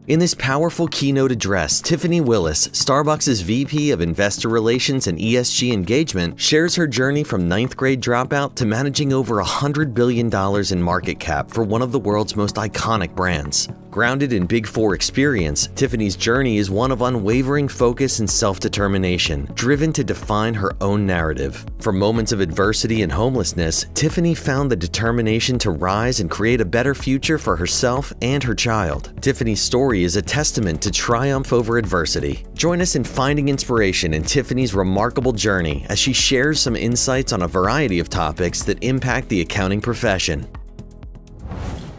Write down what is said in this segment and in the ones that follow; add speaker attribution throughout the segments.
Speaker 1: In this powerful keynote address, Tiffany Willis, Starbucks' VP of Investor Relations and ESG Engagement, shares her journey from ninth grade dropout to managing over $100 billion in market cap for one of the world's most iconic brands. Grounded in Big Four experience, Tiffany's journey is one of unwavering focus and self-determination, driven to define her own narrative. From moments of adversity and homelessness, Tiffany found the determination to rise and create a better future for herself and her child. Tiffany's story is a testament to triumph over adversity. Join us in finding inspiration in Tiffany's remarkable journey as she shares some insights on a variety of topics that impact the accounting profession.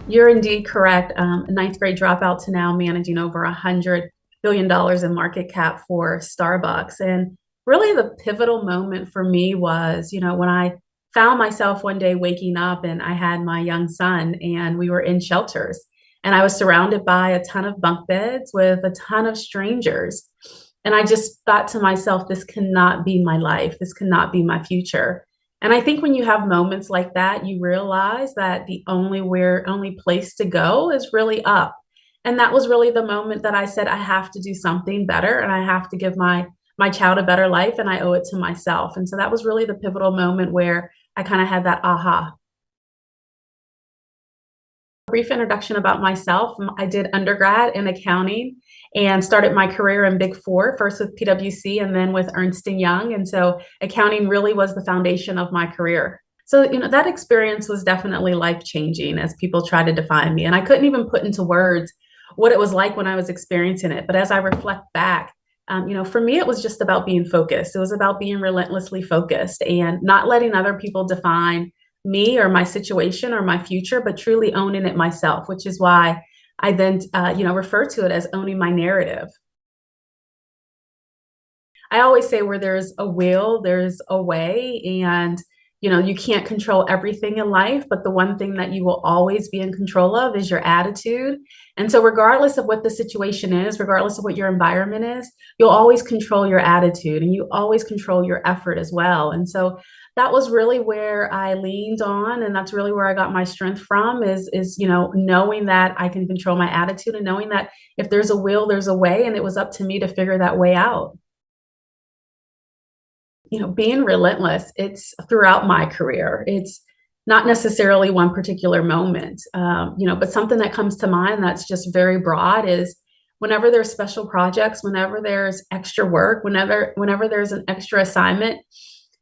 Speaker 2: You're indeed correct. Ninth grade dropout to now managing over $100 billion in market cap for Starbucks. And really the pivotal moment for me was, when I found myself one day waking up and I had my young son and we were in shelters and I was surrounded by a ton of bunk beds with a ton of strangers. And I just thought to myself, this cannot be my life. This cannot be my future. And I think when you have moments like that, you realize that the only place to go is really up. And that was really the moment that I said, I have to do something better and I have to give my child a better life and I owe it to myself. And so that was really the pivotal moment where I kind of had that aha. Brief introduction about myself. I did undergrad in accounting and started my career in Big Four, first with PwC and then with Ernst & Young. And so accounting really was the foundation of my career. So, that experience was definitely life-changing as people try to define me. And I couldn't even put into words what it was like when I was experiencing it. But as I reflect back, for me, it was just about being focused. It was about being relentlessly focused and not letting other people define me or my situation or my future, but truly owning it myself, which is why I then, refer to it as owning my narrative. I always say where there's a will, there's a way, and you can't control everything in life, but the one thing that you will always be in control of is your attitude. And so regardless of what the situation is, regardless of what your environment is, you'll always control your attitude and you always control your effort as well. And so that was really where I leaned on, and that's really where I got my strength from is knowing that I can control my attitude and knowing that if there's a will, there's a way, and it was up to me to figure that way out. Being relentless, it's throughout my career. It's not necessarily one particular moment, but something that comes to mind that's just very broad is whenever there's special projects, whenever there's extra work, whenever there's an extra assignment,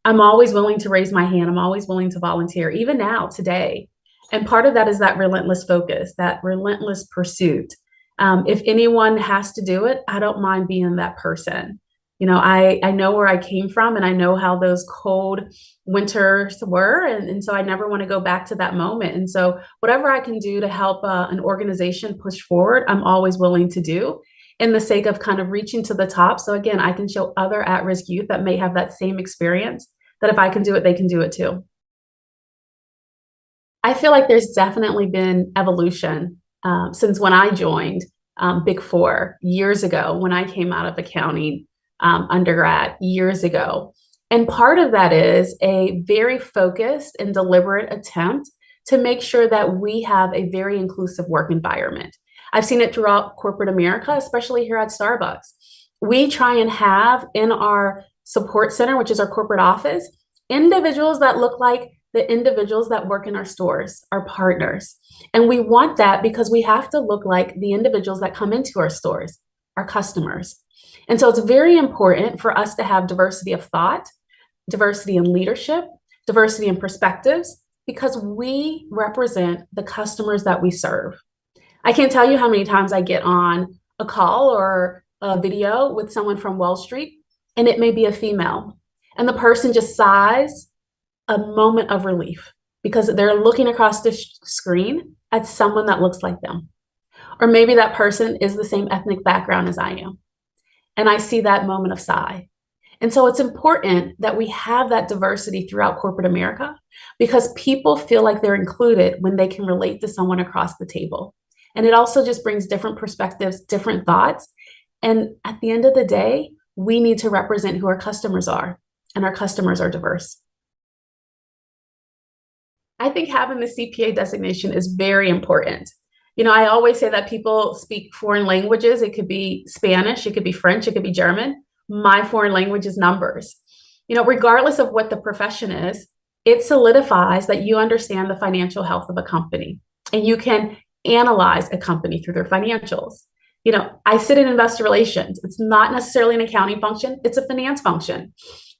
Speaker 2: I'm always willing to raise my hand. I'm always willing to volunteer, even now, today. And part of that is that relentless focus, that relentless pursuit. If anyone has to do it, I don't mind being that person. I know where I came from and I know how those cold winters were. And so I never want to go back to that moment. And so whatever I can do to help an organization push forward, I'm always willing to do in the sake of kind of reaching to the top. So again, I can show other at-risk youth that may have that same experience that if I can do it, they can do it too. I feel like there's definitely been evolution since when I joined Big Four years ago, when I came out of accounting undergrad years ago. And part of that is a very focused and deliberate attempt to make sure that we have a very inclusive work environment. I've seen it throughout corporate America, especially here at Starbucks. We try and have in our support center, which is our corporate office, individuals that look like the individuals that work in our stores, our partners. And we want that because we have to look like the individuals that come into our stores, our customers. And so it's very important for us to have diversity of thought, diversity in leadership, diversity in perspectives, because we represent the customers that we serve. I can't tell you how many times I get on a call or a video with someone from Wall Street, and it may be a female, and the person just sighs a moment of relief because they're looking across the screen at someone that looks like them. Or maybe that person is the same ethnic background as I am. And I see that moment of sigh. And so it's important that we have that diversity throughout corporate America because people feel like they're included when they can relate to someone across the table. And it also just brings different perspectives, different thoughts. And at the end of the day, we need to represent who our customers are, and our customers are diverse. I think having the CPA designation is very important. I always say that people speak foreign languages. It could be Spanish, it could be French, it could be German. My foreign language is numbers. Regardless of what the profession is, it solidifies that you understand the financial health of a company and you can analyze a company through their financials. I sit in investor relations. It's not necessarily an accounting function, it's a finance function.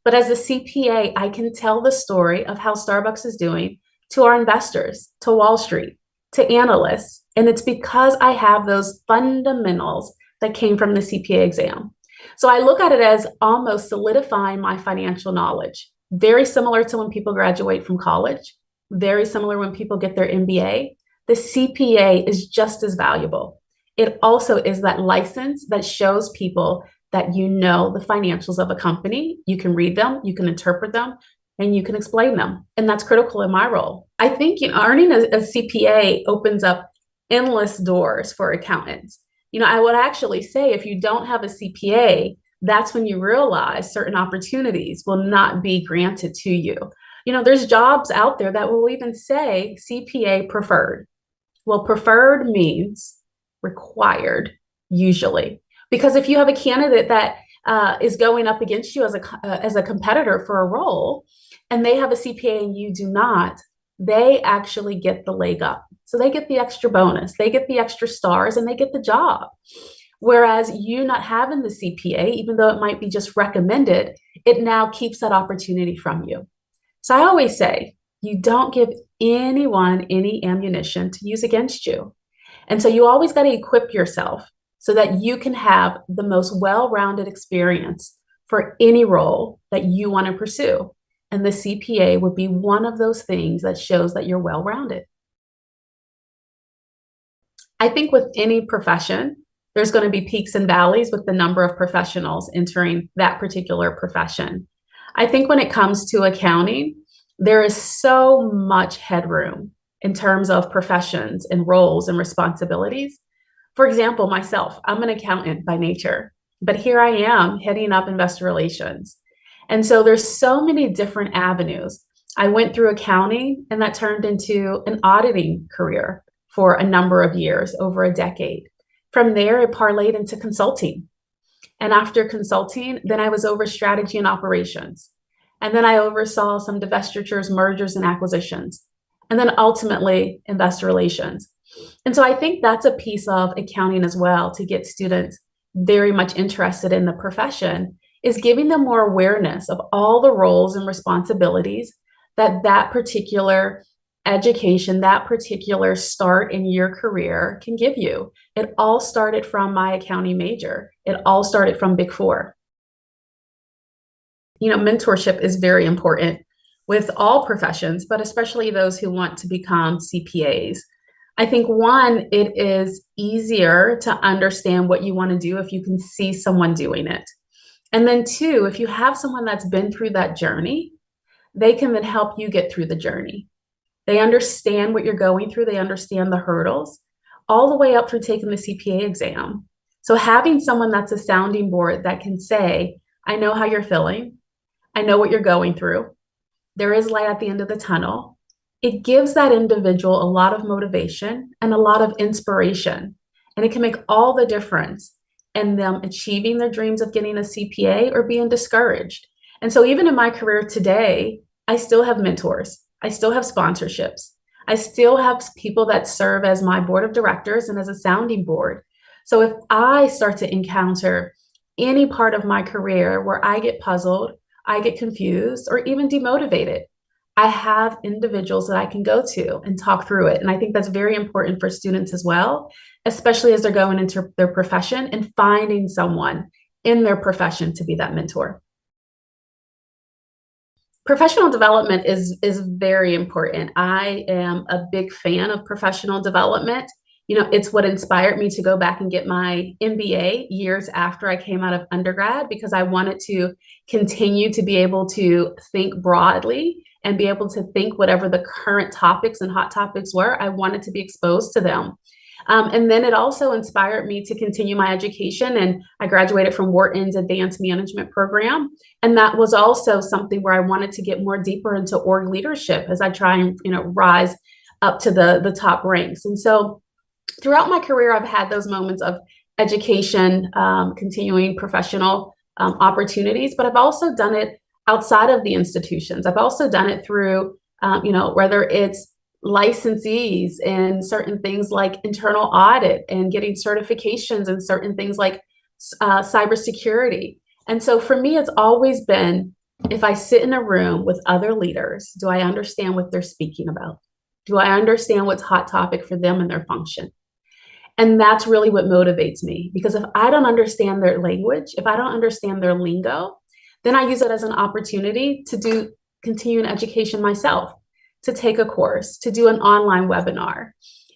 Speaker 2: But as a CPA, I can tell the story of how Starbucks is doing to our investors, to Wall Street, to analysts. And it's because I have those fundamentals that came from the CPA exam. So I look at it as almost solidifying my financial knowledge. Very similar to when people graduate from college, very similar when people get their MBA. The CPA is just as valuable. It also is that license that shows people that you know the financials of a company. You can read them, you can interpret them, and you can explain them. And that's critical in my role. I think earning a CPA opens up endless doors for accountants. I would actually say if you don't have a CPA, that's when you realize certain opportunities will not be granted to you. There's jobs out there that will even say CPA preferred. Well, preferred means required, usually. Because if you have a candidate that is going up against you as a competitor for a role, and they have a CPA and you do not, they actually get the leg up. So they get the extra bonus, they get the extra stars, and they get the job. Whereas you not having the CPA, even though it might be just recommended, it now keeps that opportunity from you. So I always say, you don't give anyone any ammunition to use against you. And so you always got to equip yourself so that you can have the most well-rounded experience for any role that you want to pursue. And the CPA would be one of those things that shows that you're well-rounded. I think with any profession, there's going to be peaks and valleys with the number of professionals entering that particular profession. I think when it comes to accounting, there is so much headroom in terms of professions and roles and responsibilities. For example, myself, I'm an accountant by nature, but here I am heading up investor relations. And so there's so many different avenues. I went through accounting and that turned into an auditing career for a number of years, over a decade. From there, it parlayed into consulting. And after consulting, then I was over strategy and operations. And then I oversaw some divestitures, mergers, and acquisitions. And then ultimately, investor relations. And so I think that's a piece of accounting as well to get students very much interested in the profession, is giving them more awareness of all the roles and responsibilities that particular education, that particular start in your career can give you. It all started from my accounting major. It all started from Big Four. Mentorship is very important with all professions, but especially those who want to become CPAs. I think one, it is easier to understand what you want to do if you can see someone doing it. And then two, if you have someone that's been through that journey, they can then help you get through the journey. They understand what you're going through. They understand the hurdles all the way up through taking the CPA exam. So having someone that's a sounding board that can say, I know how you're feeling. I know what you're going through. There is light at the end of the tunnel. It gives that individual a lot of motivation and a lot of inspiration. And it can make all the difference in them achieving their dreams of getting a CPA or being discouraged. And so even in my career today, I still have mentors. I still have sponsorships. I still have people that serve as my board of directors and as a sounding board. So if I start to encounter any part of my career where I get puzzled, I get confused, or even demotivated, I have individuals that I can go to and talk through it. And I think that's very important for students as well, especially as they're going into their profession and finding someone in their profession to be that mentor. Professional development is very important. I am a big fan of professional development. It's what inspired me to go back and get my MBA years after I came out of undergrad, because I wanted to continue to be able to think broadly and be able to think whatever the current topics and hot topics were. I wanted to be exposed to them. And then it also inspired me to continue my education. And I graduated from Wharton's advanced management program. And that was also something where I wanted to get more deeper into org leadership as I try and rise up to the top ranks. And so throughout my career, I've had those moments of education, continuing professional opportunities, but I've also done it outside of the institutions. I've also done it through, whether it's licensees and certain things like internal audit and getting certifications and certain things like cybersecurity. And so for me, it's always been, if I sit in a room with other leaders, do I understand what they're speaking about? Do I understand what's hot topic for them and their function? And that's really what motivates me, because if I don't understand their language, if I don't understand their lingo, then I use it as an opportunity to do continuing education myself, to take a course, to do an online webinar.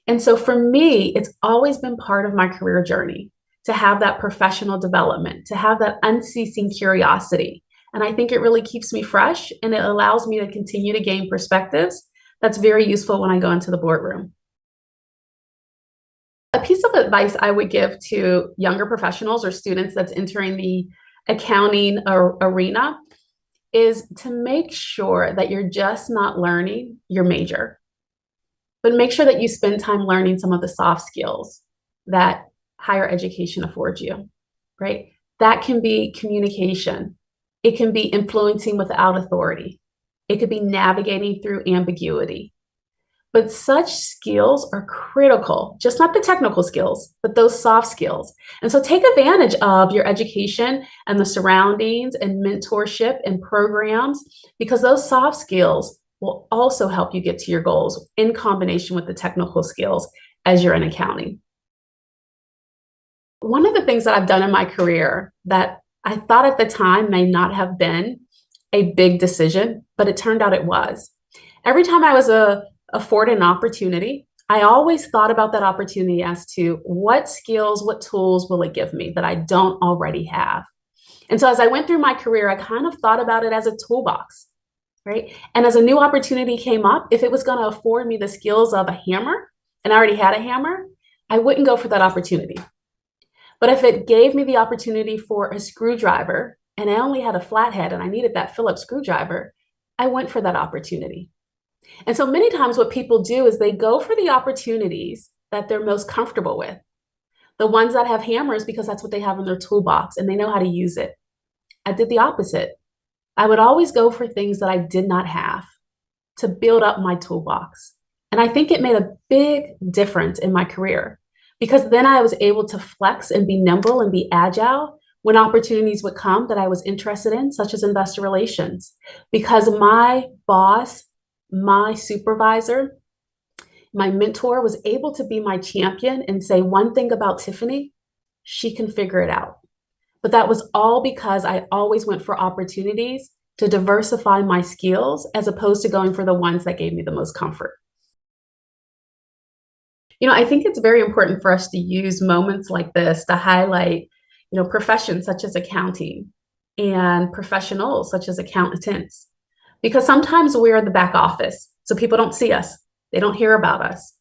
Speaker 2: And so for me, it's always been part of my career journey to have that professional development, to have that unceasing curiosity. And I think it really keeps me fresh, and it allows me to continue to gain perspectives that's very useful when I go into the boardroom. A piece of advice I would give to younger professionals or students that's entering the accounting arena is to make sure that you're just not learning your major, but make sure that you spend time learning some of the soft skills that higher education affords you, right? That can be communication. It can be influencing without authority. It could be navigating through ambiguity. But such skills are critical, just not the technical skills, but those soft skills. And so take advantage of your education and the surroundings and mentorship and programs, because those soft skills will also help you get to your goals in combination with the technical skills as you're in accounting. One of the things that I've done in my career that I thought at the time may not have been a big decision, but it turned out it was. Every time I was afforded an opportunity, I always thought about that opportunity as to what skills, what tools will it give me that I don't already have? And so as I went through my career, I kind of thought about it as a toolbox, right? And as a new opportunity came up, if it was going to afford me the skills of a hammer, and I already had a hammer, I wouldn't go for that opportunity. But if it gave me the opportunity for a screwdriver, and I only had a flathead and I needed that Phillips screwdriver, I went for that opportunity. And so many times what people do is they go for the opportunities that they're most comfortable with, the ones that have hammers, because that's what they have in their toolbox and they know how to use it. I did the opposite. I would always go for things that I did not have to build up my toolbox. And I think it made a big difference in my career, because then I was able to flex and be nimble and be agile when opportunities would come that I was interested in, such as investor relations, because my boss, my supervisor, my mentor was able to be my champion and say one thing about Tiffany, she can figure it out. But that was all because I always went for opportunities to diversify my skills as opposed to going for the ones that gave me the most comfort. I think it's very important for us to use moments like this to highlight, professions such as accounting and professionals such as accountants, because sometimes we're the back office, so people don't see us, they don't hear about us,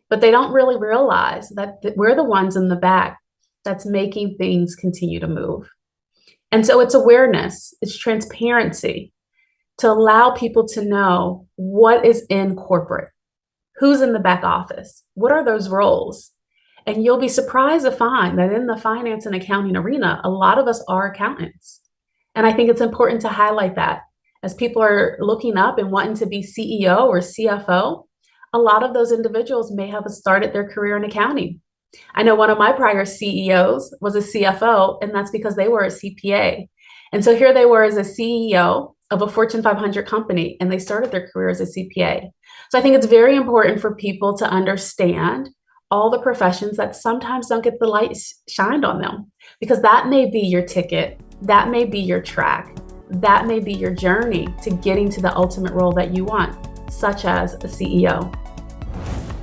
Speaker 2: but they don't really realize that we're the ones in the back that's making things continue to move. And so it's awareness, it's transparency to allow people to know what is in corporate. Who's in the back office? What are those roles? And you'll be surprised to find that in the finance and accounting arena, a lot of us are accountants. And I think it's important to highlight that as people are looking up and wanting to be CEO or CFO, a lot of those individuals may have started their career in accounting. I know one of my prior CEOs was a CFO, and that's because they were a CPA. And so here they were as a CEO of a Fortune 500 company, and they started their career as a CPA. So I think it's very important for people to understand all the professions that sometimes don't get the light shined on them, because that may be your ticket, that may be your track, that may be your journey to getting to the ultimate role that you want, such as a CEO.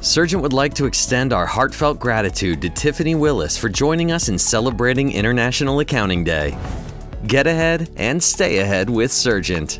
Speaker 1: Surgent would like to extend our heartfelt gratitude to Tiffany Willis for joining us in celebrating International Accounting Day. Get ahead and stay ahead with Surgent.